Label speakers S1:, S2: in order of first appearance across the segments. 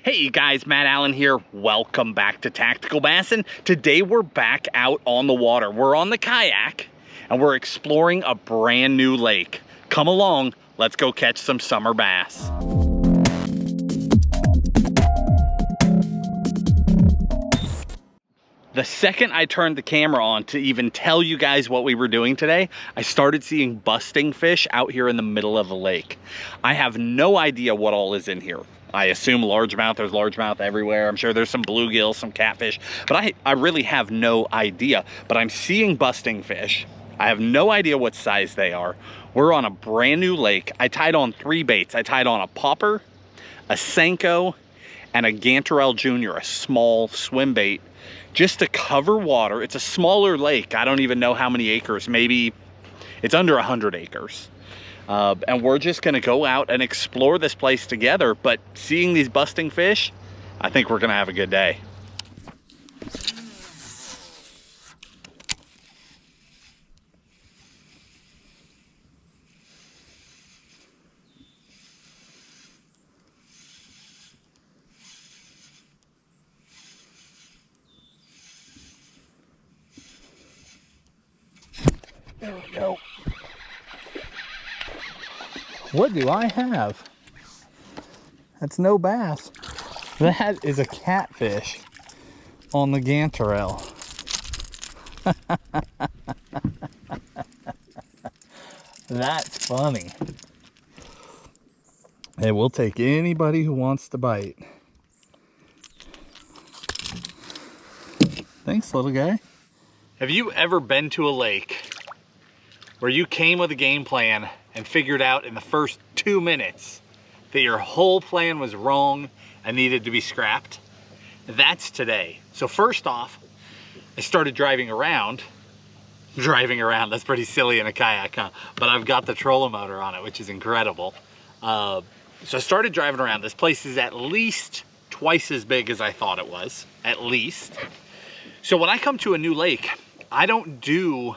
S1: Hey guys, Matt Allen here. Welcome back to Tactical Bassin. Today we're back out on the water. We're on the kayak and we're exploring a brand new lake. Come along, let's go catch some summer bass. The second I turned the camera on to even tell you guys what we were doing today, I started seeing busting fish out here in the middle of the lake. I have no idea what all is in here. I assume largemouth, there's largemouth everywhere. I'm sure there's some bluegill, some catfish, but I really have no idea. But I'm seeing busting fish. I have no idea what size they are. We're on a brand new lake. I tied on 3 baits. I tied on a popper, a Senko, and a Gantarelle Jr., a small swim bait, just to cover water. It's a smaller lake. I don't even know how many acres. Maybe it's under 100 acres. And we're just gonna go out and explore this place together. But seeing these busting fish, I think we're gonna have a good day. There we go. What do I have? That's no bass. That is a catfish on the Gantarelle. That's funny. Hey, we'll take anybody who wants to bite. Thanks, little guy. Have you ever been to a lake where you came with a game plan and figured out in the first 2 minutes that your whole plan was wrong and needed to be scrapped? That's today. So first off, I started driving around. That's pretty silly in a kayak, huh? But I've got the trolling motor on it, which is incredible. So I started driving around. This place is at least twice as big as I thought it was, at least. So when I come to a new lake, I don't do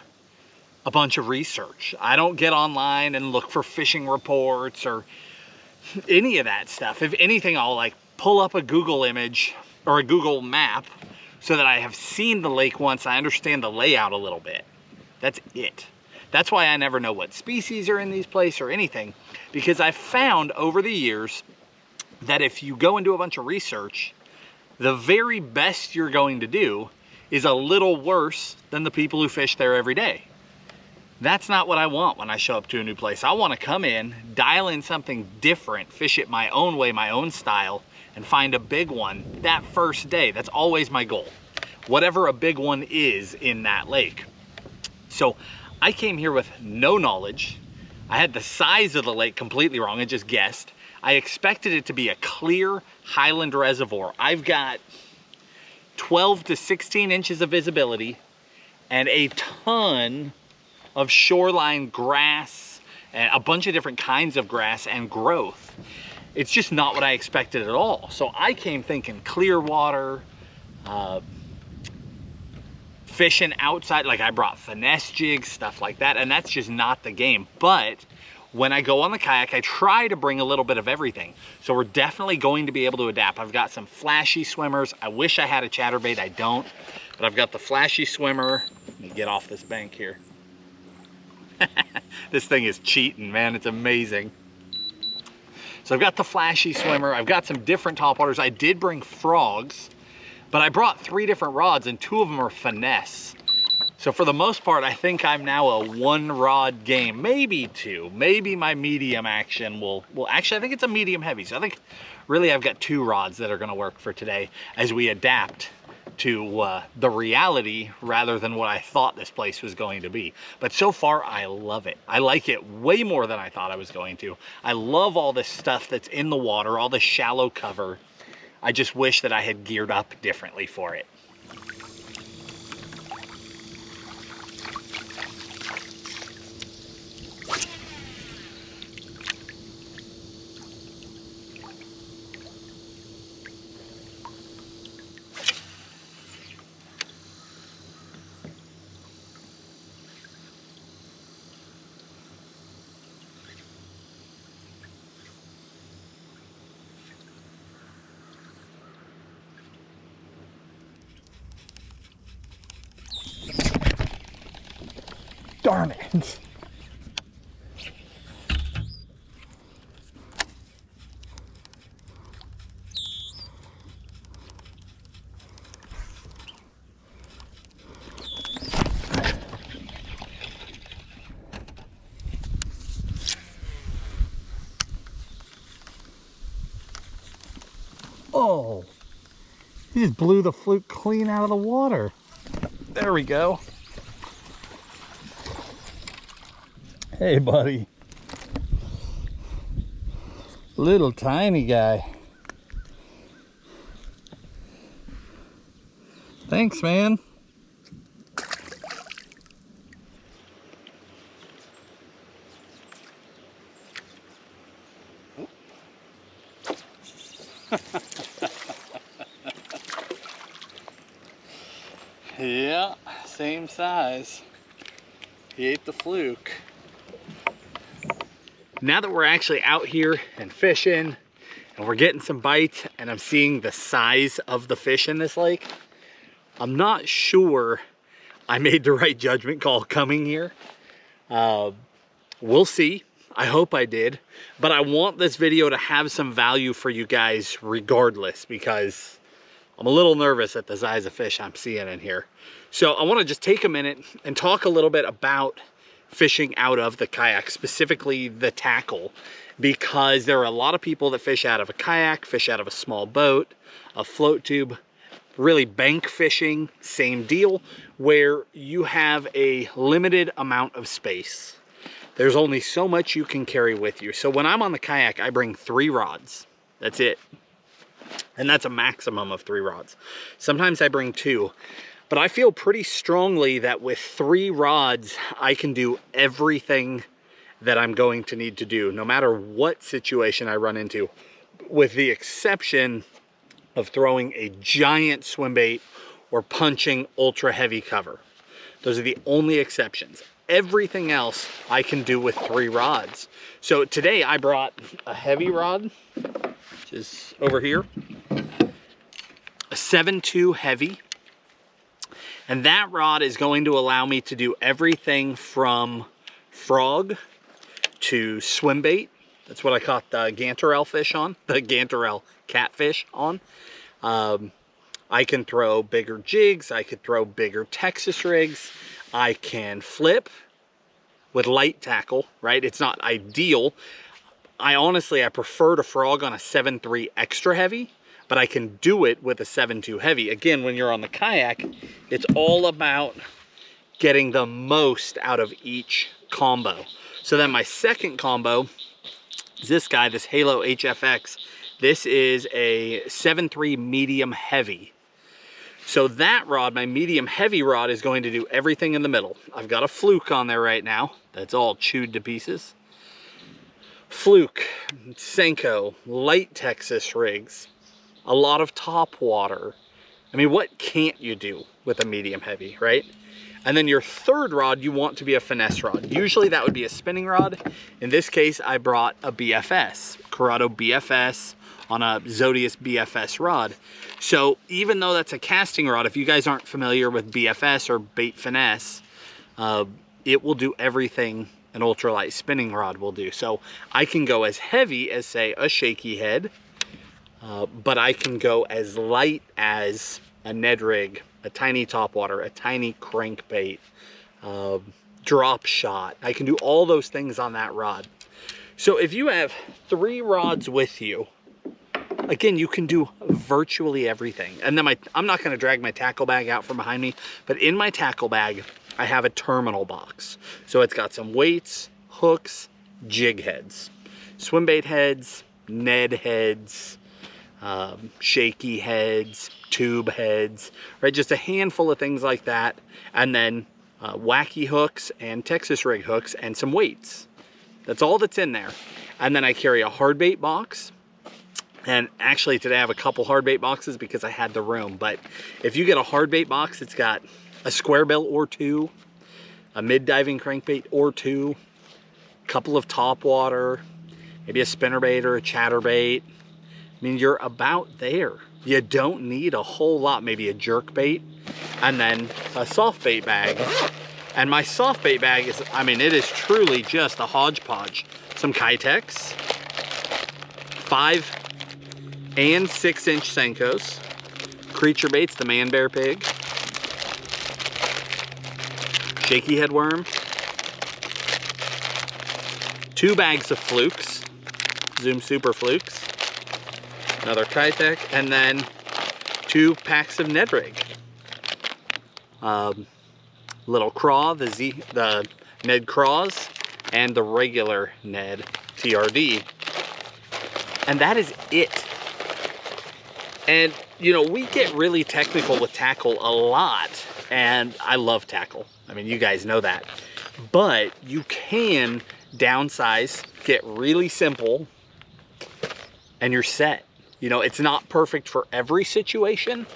S1: a bunch of research. I don't get online and look for fishing reports or any of that stuff. If anything, I'll like pull up a Google image or a Google map so that I have seen the lake once. I understand the layout a little bit. That's it. That's why I never know what species are in these places or anything, because I've found over the years that if you go and do a bunch of research, the very best you're going to do is a little worse than the people who fish there every day. That's not what I want when I show up to a new place. I want to come in, dial in something different, fish it my own way, my own style, and find a big one that first day. That's always my goal. Whatever a big one is in that lake. So I came here with no knowledge. I had the size of the lake completely wrong. I just guessed. I expected it to be a clear highland reservoir. I've got 12 to 16 inches of visibility and a ton of shoreline grass and a bunch of different kinds of grass and growth. It's just not what I expected at all. So I came thinking clear water, fishing outside, like I brought finesse jigs, stuff like that, and that's just not the game. But when I go on the kayak, I try to bring a little bit of everything. So we're definitely going to be able to adapt. I've got some flashy swimmers. I wish I had a chatterbait, I don't, but I've got the flashy swimmer. Let me get off this bank here. This thing is cheating, man. It's amazing. So I've got the flashy swimmer. I've got some different topwaters. I did bring frogs, but I brought 3 different rods and 2 of them are finesse. So for the most part, I think I'm now a 1-rod game, maybe 2. Maybe my medium action will actually, I think it's a medium heavy. So I think really I've got 2 rods that are gonna work for today as we adapt to the reality rather than what I thought this place was going to be. But so far, I love it. I like it way more than I thought I was going to. I love all this stuff that's in the water, all the shallow cover. I just wish that I had geared up differently for it. Darn it. Oh, he just blew the fluke clean out of the water. There we go. Hey, buddy. Little tiny guy. Thanks, man. Yeah, same size. He ate the fluke. Now that we're actually out here and fishing and we're getting some bites and I'm seeing the size of the fish in this lake, I'm not sure I made the right judgment call coming here. We'll see. I hope I did, but I want this video to have some value for you guys regardless, because I'm a little nervous at the size of fish I'm seeing in here. So I want to just take a minute and talk a little bit about fishing out of the kayak, specifically the tackle, because there are a lot of people that fish out of a kayak, fish out of a small boat, a float tube, really bank fishing, same deal, where you have a limited amount of space. There's only so much you can carry with you. So when I'm on the kayak, I bring 3 rods. That's it. And that's a maximum of 3 rods. Sometimes I bring 2. But I feel pretty strongly that with 3 rods, I can do everything that I'm going to need to do, no matter what situation I run into, with the exception of throwing a giant swim bait or punching ultra heavy cover. Those are the only exceptions. Everything else I can do with 3 rods. So today I brought a heavy rod, which is over here, a 7.2 heavy. And that rod is going to allow me to do everything from frog to swim bait. That's what I caught the gantarelle fish on, the gantarelle catfish on. I can throw bigger jigs. I could throw bigger Texas rigs. I can flip with light tackle, right? It's not ideal. I prefer to frog on a 7.3 extra heavy, but I can do it with a 7.2 heavy. Again, when you're on the kayak, it's all about getting the most out of each combo. So then my second combo is this guy, this Halo HFX. This is a 7.3 medium heavy. So that rod, my medium heavy rod, is going to do everything in the middle. I've got a fluke on there right now. That's all chewed to pieces. Fluke, Senko, light Texas rigs, a lot of top water. I mean, what can't you do with a medium heavy, right? And then your third rod, you want to be a finesse rod. Usually that would be a spinning rod. In this case, I brought a BFS, Corrado BFS on a Zodius BFS rod. So even though that's a casting rod, if you guys aren't familiar with BFS or bait finesse, it will do everything an ultralight spinning rod will do. So I can go as heavy as, say, a shaky head, but I can go as light as a Ned rig, a tiny topwater, a tiny crankbait, drop shot. I can do all those things on that rod. So if you have 3 rods with you, again, you can do virtually everything. And then I'm not gonna drag my tackle bag out from behind me, but in my tackle bag, I have a terminal box. So it's got some weights, hooks, jig heads, swim bait heads, Ned heads, shaky heads, tube heads, right? Just a handful of things like that. And then wacky hooks and Texas rig hooks and some weights. That's all that's in there. And then I carry a hard bait box. And actually today I have a couple hard bait boxes because I had the room. But if you get a hard bait box, it's got a square bill or 2, a mid diving crankbait or 2, a couple of top water, maybe a spinnerbait or a chatterbait. I mean, you're about there. You don't need a whole lot, maybe a jerk bait, and then a soft bait bag And my soft bait bag is, I mean, it is truly just a hodgepodge. Some Kayaks, 5 and 6 inch Senkos, creature baits, the man bear pig, shaky head worm, 2 bags of flukes, Zoom Super Flukes, another Kayak, and then 2 packs of Ned Rig. Little craw, the Ned craws, and the regular Ned TRD. And that is it. And you know, we get really technical with tackle a lot, and I love tackle. I mean, you guys know that. But you can downsize, get really simple, and you're set. You know, it's not perfect for every situation,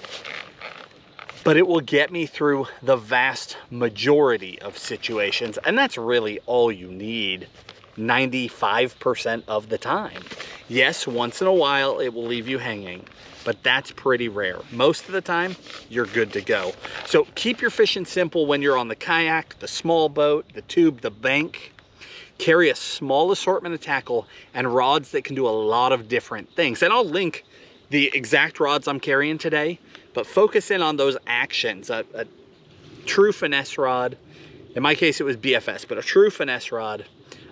S1: but it will get me through the vast majority of situations. And that's really all you need 95% of the time. Yes, once in a while it will leave you hanging, but that's pretty rare. Most of the time, you're good to go. So keep your fishing simple when you're on the kayak, the small boat, the tube, the bank. Carry a small assortment of tackle and rods that can do a lot of different things. And I'll link the exact rods I'm carrying today, but focus in on those actions. A true finesse rod, in my case it was BFS, but a true finesse rod,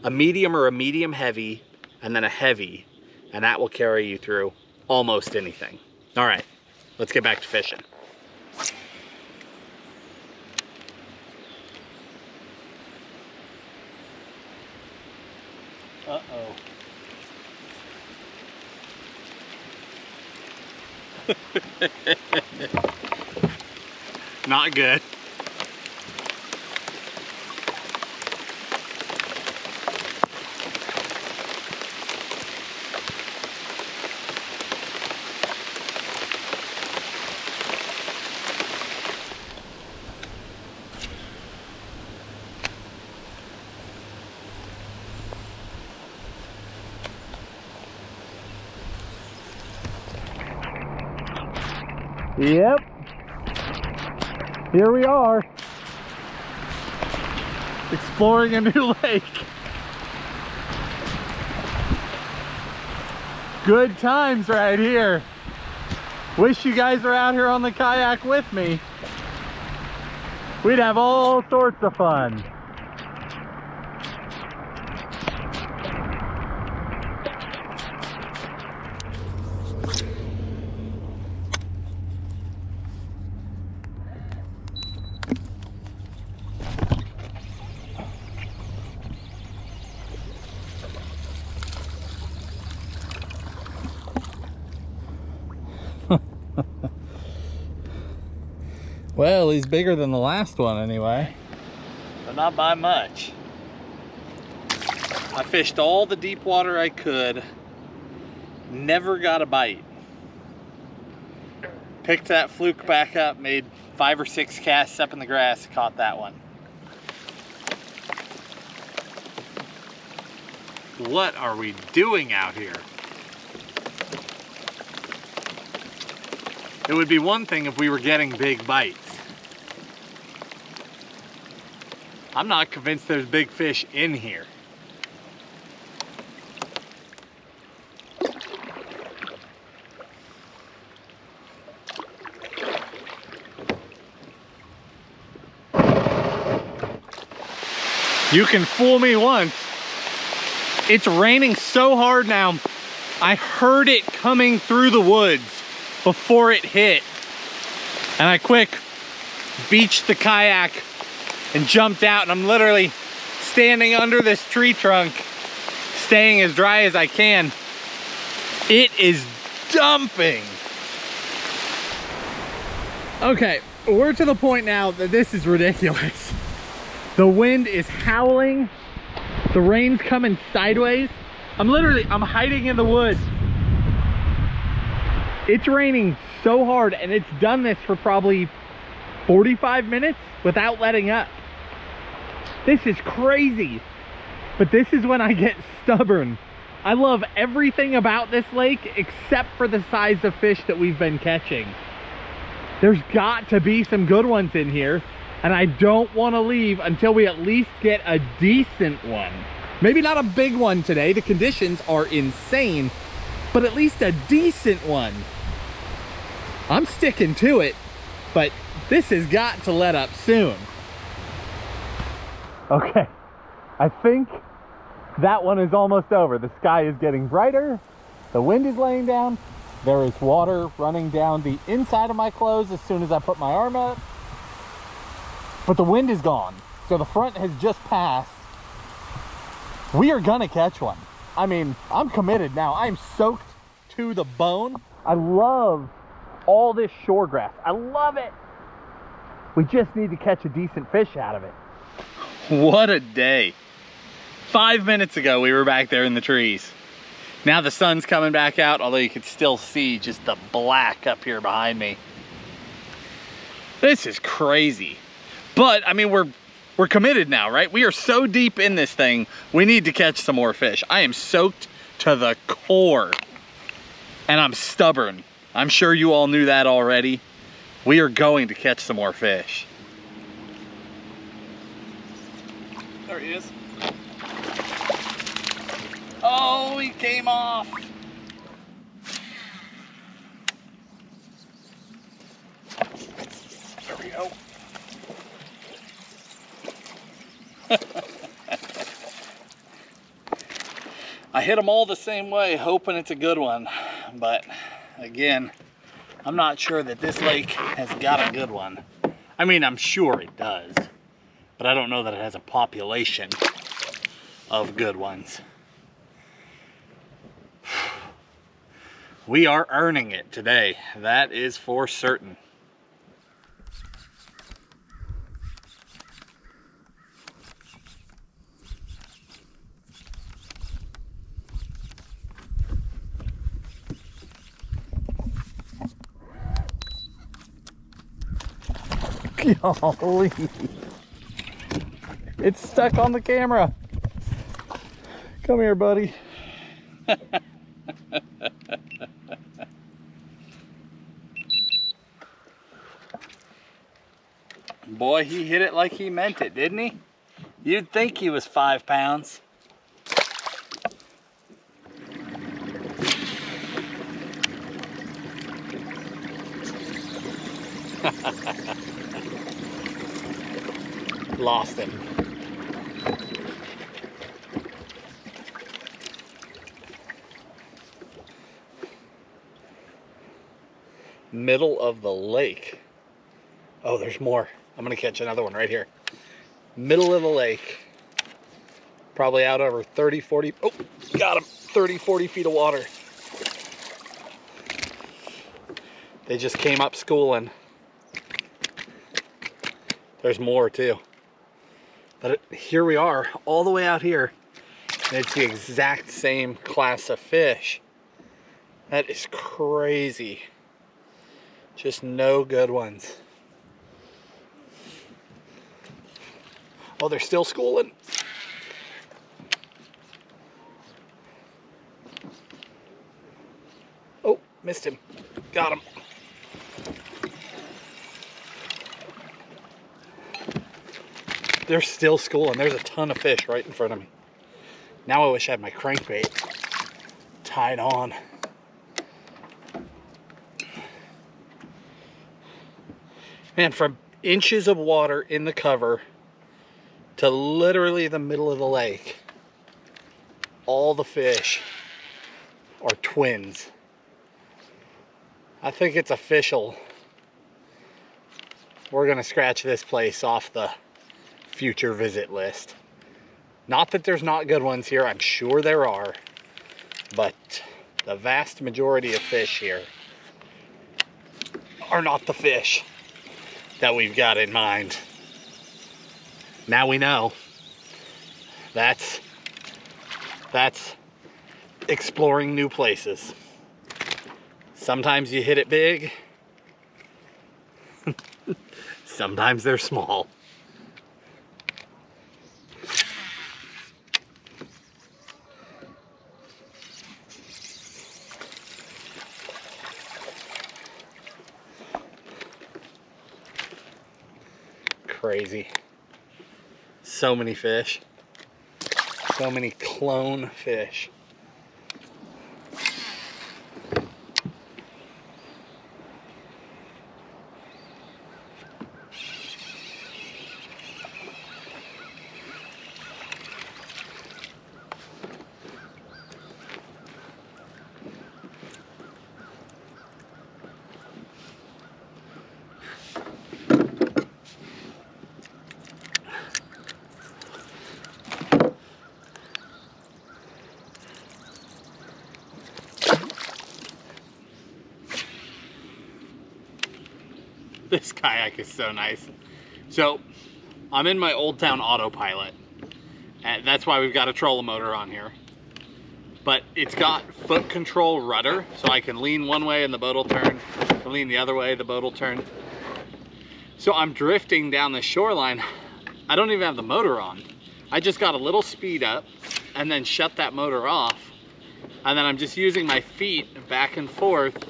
S1: a medium or a medium heavy, and then a heavy, and that will carry you through almost anything. All right, let's get back to fishing. Uh-oh. Not good. Yep, here we are, exploring a new lake. Good times right here. Wish you guys were out here on the kayak with me. We'd have all sorts of fun. Well, he's bigger than the last one anyway, but not by much. I fished all the deep water I could, never got a bite. Picked that fluke back up, made 5 or 6 casts up in the grass, caught that one. What are we doing out here? It would be one thing if we were getting big bites. I'm not convinced there's big fish in here. You can fool me once. It's raining so hard now, I heard it coming through the woods before it hit. And I quick beached the kayak and jumped out, and I'm literally standing under this tree trunk, staying as dry as I can. It is dumping. Okay, we're to the point now that this is ridiculous. The wind is howling. The rain's coming sideways. I'm hiding in the woods. It's raining so hard, and it's done this for probably 45 minutes without letting up. This is crazy, but this is when I get stubborn. I love everything about this lake except for the size of fish that we've been catching. There's got to be some good ones in here. And I don't want to leave until we at least get a decent one. Maybe not a big one today, the conditions are insane, but at least a decent one. I'm sticking to it, but this has got to let up soon. Okay, I think that one is almost over. The sky is getting brighter, the wind is laying down, there is water running down the inside of my clothes as soon as I put my arm up, but the wind is gone, so the front has just passed. We are gonna catch one. I mean, I'm committed now. I'm soaked to the bone. I love all this shore grass. I love it. We just need to catch a decent fish out of it. What a day. 5 minutes ago, we were back there in the trees. Now the sun's coming back out, although you can still see just the black up here behind me. This is crazy. But, I mean, we're committed now, right? We are so deep in this thing, we need to catch some more fish. I am soaked to the core, and I'm stubborn. I'm sure you all knew that already. We are going to catch some more fish. There he is. Oh, he came off. There we go. I hit them all the same way, hoping it's a good one. But again, I'm not sure that this lake has got a good one. I mean, I'm sure it does, but I don't know that it has a population of good ones. We are earning it today. That is for certain. Golly. It's stuck on the camera. Come here, buddy. Boy, he hit it like he meant it, didn't he? You'd think he was 5 pounds. Lost him. Middle of the lake. Oh, there's more. I'm gonna catch another one right here. Middle of the lake. Probably out over 30, 40, oh, got him. 30, 40 feet of water. They just came up schooling. There's more too. But here we are, all the way out here, and it's the exact same class of fish. That is crazy. Just no good ones. Oh, they're still schooling. Oh, missed him. Got him. They're still schooling. There's a ton of fish right in front of me. Now I wish I had my crankbait tied on. Man, from inches of water in the cover to literally the middle of the lake, all the fish are twins. I think it's official. We're gonna scratch this place off the future visit list. Not that there's not good ones here, I'm sure there are, but the vast majority of fish here are not the fish that we've got in mind. Now we know. That's exploring new places. Sometimes you hit it big, sometimes they're small. crazy. So many fish. So many clone fish. This kayak is so nice. So I'm in my Old Town autopilot, and that's why we've got a trolling motor on here. But it's got foot control rudder, so I can lean one way and the boat will turn. I can lean the other way, the boat will turn. So I'm drifting down the shoreline. I don't even have the motor on. I just got a little speed up and then shut that motor off. And then I'm just using my feet back and forth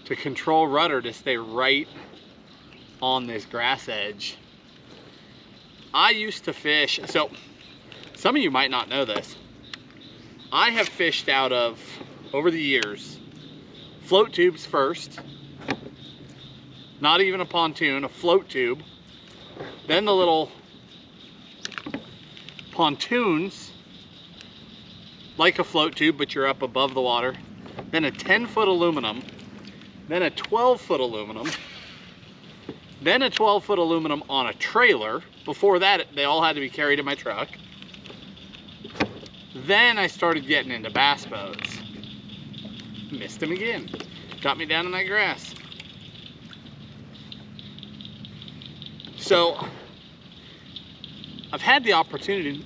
S1: to control rudder to stay right on this grass edge. I used to fish, so some of you might not know this. I have fished out of, over the years, float tubes first, not even a pontoon, a float tube, then the little pontoons, like a float tube, but you're up above the water, then a 10-foot aluminum, then a 12-foot aluminum, then a 12-foot aluminum on a trailer. Before that, they all had to be carried in my truck. Then I started getting into bass boats. Missed him again. Got me down in that grass. So I've had the opportunity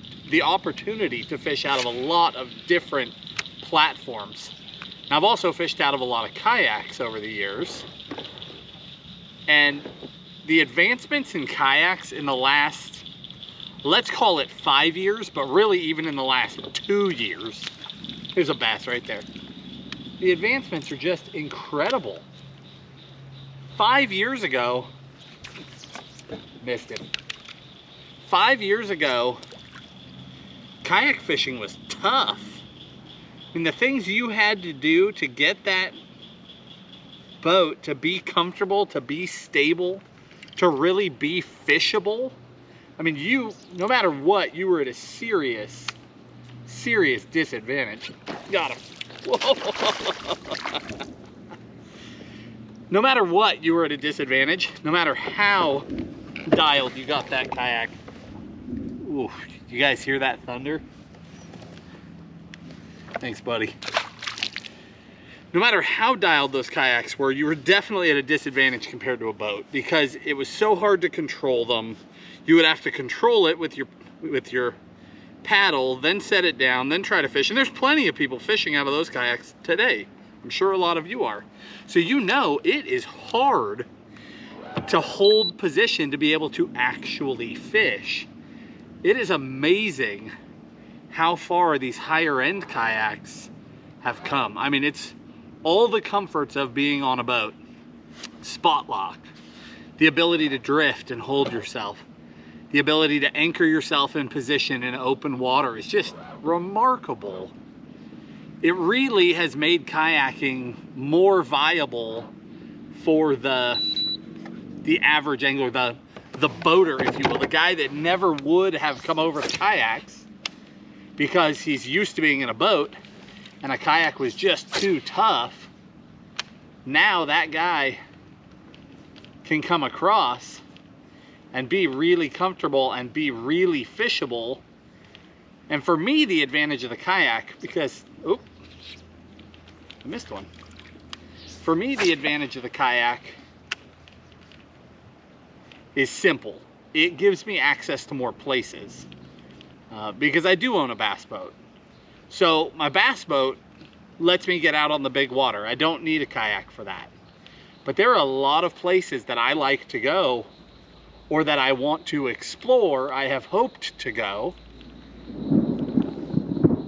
S1: to fish out of a lot of different platforms. Now, I've also fished out of a lot of kayaks over the years. And the advancements in kayaks in the last, let's call it 5 years, but really even in the last 2 years, there's a bass right there. The advancements are just incredible. 5 years ago, missed him. 5 years ago, kayak fishing was tough. I mean, the things you had to do to get that boat to be comfortable, to be stable, to really be fishable. I mean, no matter what, you were at a serious disadvantage. Got him. Whoa. No matter what, you were at a disadvantage. No matter how dialed you got that kayak. Ooh, you guys hear that thunder? Thanks, buddy. No matter how dialed those kayaks were, you were definitely at a disadvantage compared to a boat because it was so hard to control them. You would have to control it with your paddle, then set it down, then try to fish. And there's plenty of people fishing out of those kayaks today. I'm sure a lot of you are. So you know it is hard to hold position to be able to actually fish. It is amazing how far these higher end kayaks have come. I mean, it's all the comforts of being on a boat. Spot lock, the ability to drift and hold yourself, the ability to anchor yourself in position in open water is just remarkable. It really has made kayaking more viable for the average angler, the boater, if you will, the guy that never would have come over to kayaks because he's used to being in a boat and a kayak was just too tough. Now that guy can come across and be really comfortable and be really fishable. And for me, the advantage of the kayak, because, oop, I missed one. For me, the advantage of the kayak is simple. It gives me access to more places because I do own a bass boat. So my bass boat lets me get out on the big water. I don't need a kayak for that. But there are a lot of places that I like to go or that I want to explore, I have hoped to go.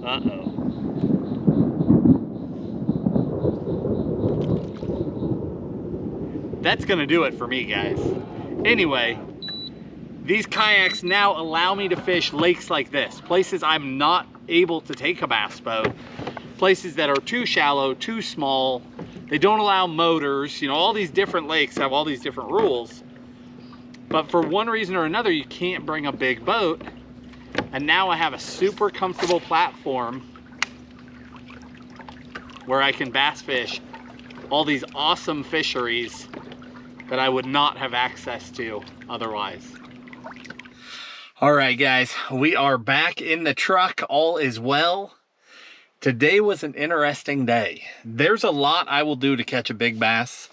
S1: Uh-oh. That's gonna do it for me, guys. Anyway, These kayaks now allow me to fish lakes like this, places I'm not able to take a bass boat, places that are too shallow, too small. They don't allow motors. You know, all these different lakes have all these different rules. But for one reason or another, you can't bring a big boat. And now I have a super comfortable platform where I can bass fish all these awesome fisheries that I would not have access to otherwise. All right, guys, we are back in the truck. All is well. Today was an interesting day. There's a lot I will do to catch a big bass.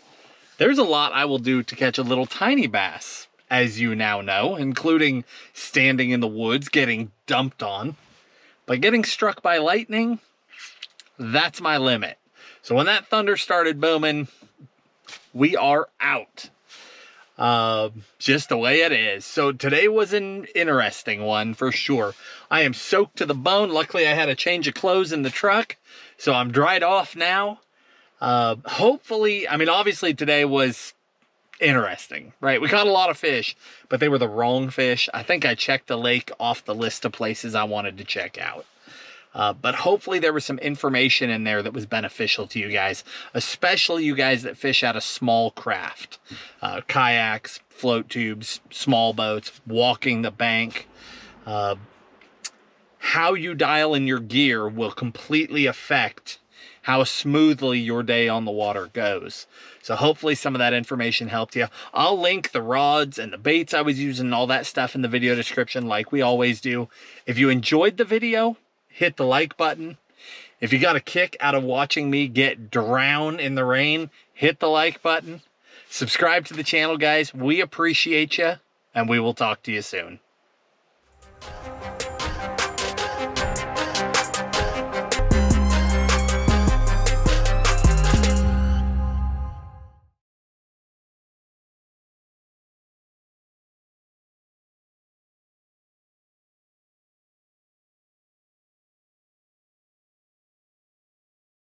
S1: There's a lot I will do to catch a little tiny bass, as you now know, including standing in the woods, getting dumped on. But getting struck by lightning, that's my limit. So when that thunder started booming, we are out. Just the way it is. So today was an interesting one for sure. I am soaked to the bone. Luckily I had a change of clothes in the truck, so I'm dried off now. Hopefully, I mean, obviously today was interesting, right? We caught a lot of fish, but they were the wrong fish. I think I checked the lake off the list of places I wanted to check out. But hopefully there was some information in there that was beneficial to you guys, especially you guys that fish out of small craft, kayaks, float tubes, small boats, walking the bank. How you dial in your gear will completely affect how smoothly your day on the water goes. So hopefully some of that information helped you. I'll link the rods and the baits I was using and all that stuff in the video description like we always do. If you enjoyed the video, hit the like button. If you got a kick out of watching me get drowned in the rain, hit the like button. Subscribe to the channel, guys. We appreciate you, and we will talk to you soon.